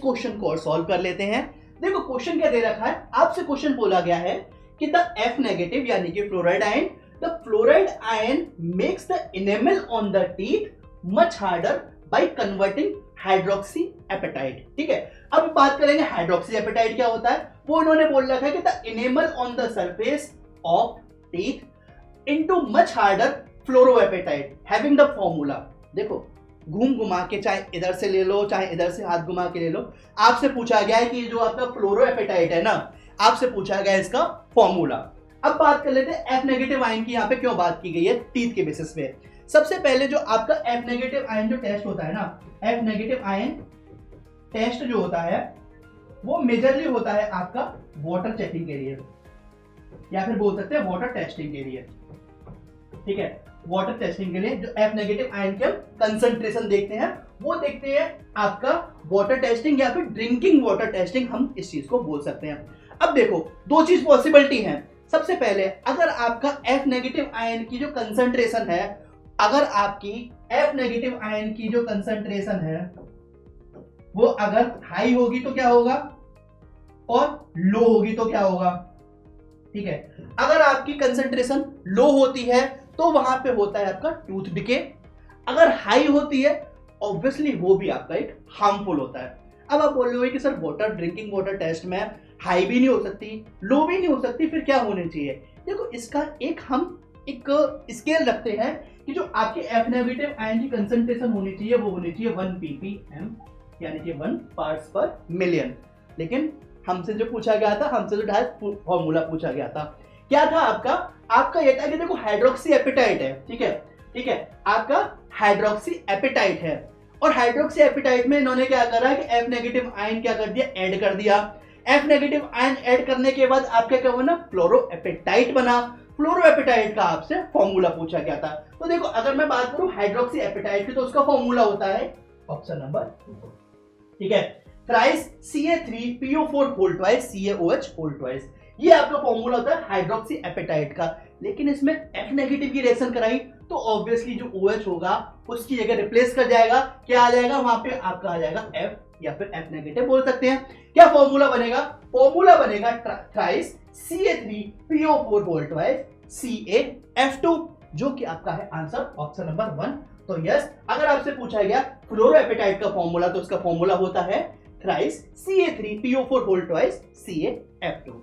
Question को और solve कर लेते हैं। देखो क्वेश्चन क्या दे रखा है, आपसे क्वेश्चन बोला गया है कि द F नेगेटिव यानी कि fluoride ion, the fluoride ion makes the enamel on the teeth much harder by converting hydroxy apatite. ठीक है, अब बात करेंगे हाइड्रोक्सी एपेटाइट क्या होता है। वो उन्होंने बोल रखा है कि the enamel on the surface of teeth into much harder fluoroapatite having the formula. देखो घूम घुमा के, चाहे इधर से ले लो चाहे इधर से हाथ घुमा के ले लो, आपसे पूछा गया है कि जो आपका फ्लोरोएपेटाइट है ना, आपसे पूछा गया है इसका फॉर्मूला। अब बात कर लेते हैं एफ नेगेटिव आयन की, यहाँ पे क्यों बात की गई है टीथ के बेसिस पे। सबसे पहले जो आपका एफ नेगेटिव आयन जो टेस्ट होता है ना, एफ नेगेटिव आयन टेस्ट जो होता है वो मेजरली होता है आपका वाटर चेकिंग के लिए, या फिर बोल सकते हैं वाटर टेस्टिंग के लिए। ठीक है, वाटर टेस्टिंग के लिए जो एफ नेगेटिव आयन के हम कंसंट्रेशन देखते हैं वो देखते हैं आपका वाटर टेस्टिंग या फिर ड्रिंकिंग वाटर टेस्टिंग, हम इस चीज को बोल सकते हैं। अब देखो दो चीज पॉसिबिलिटी है। सबसे पहले अगर आपका एफ नेगेटिव आयन की जो कंसंट्रेशन है, अगर आपकी एफ नेगेटिव आयन की जो कंसंट्रेशन है वो अगर हाई होगी तो क्या होगा, और लो होगी तो क्या होगा। ठीक है, अगर आपकी कंसंट्रेशन लो होती है तो वहां पे होता है आपका टूथ डिके, अगर हाई होती है ऑब्वियसली वो भी आपका एक हार्मफुल होता है। अब आप बोल रहे हो कि sir water drinking water test में हाई भी नहीं हो सकती लो भी नहीं हो सकती, फिर क्या होने चाहिए। देखो इसका हम एक स्केल रखते हैं कि जो आपके एफ नेगेटिव आयन की कंसंट्रेशन होनी चाहिए वो होनी चाहिए 1 ppm यानी कि 1 पार्ट्स पर मिलियन। लेकिन हमसे जो पूछा गया था, हमसे जो डायरेक्ट फॉर्मूला पूछा गया था क्या था आपका ये था कि देखो हाइड्रोक्सी एपेटाइट है। ठीक है, आपका हाइड्रोक्सी एपेटाइट है और हाइड्रोक्सी एपेटाइट में इन्होंने क्या करा कि एफ नेगेटिव आयन क्या कर दिया, ऐड कर दिया। एफ नेगेटिव आयन ऐड करने के बाद आपका क्या बना, फ्लोरोएपेटाइट बना। फ्लोरोएपेटाइट का आपसे फॉर्मूला पूछा गया था। तो देखो अगर मैं बात करूं हाइड्रोक्सी एपेटाइट की तो उसका फॉर्मूला होता है ऑप्शन नंबर, ठीक है, thrice CA3PO4 whole twice CaOH whole twice. ये आपका फॉर्मूला होता है हाइड्रोक्सी एपेटाइट का। लेकिन इसमें एफ नेगेटिव की रिएक्शन कराई तो ऑब्वियसली जो OH होगा उसकी जगह रिप्लेस कर जाएगा, क्या आ जाएगा वहां पे आपका आ जाएगा F या फिर F नेगेटिव बोल सकते हैं। क्या फॉर्मूला बनेगा, फॉर्मूला बनेगा thrice CA3PO4 whole twice CaF2, जो कि आपका है आंसर ऑप्शन नंबर 1। तो यस, अगर आपसे पूछा गया फ्लोरोएपेटाइट का फॉर्मूला तो इसका फॉर्मूला होता है thrice CA3PO4 whole twice CaF2।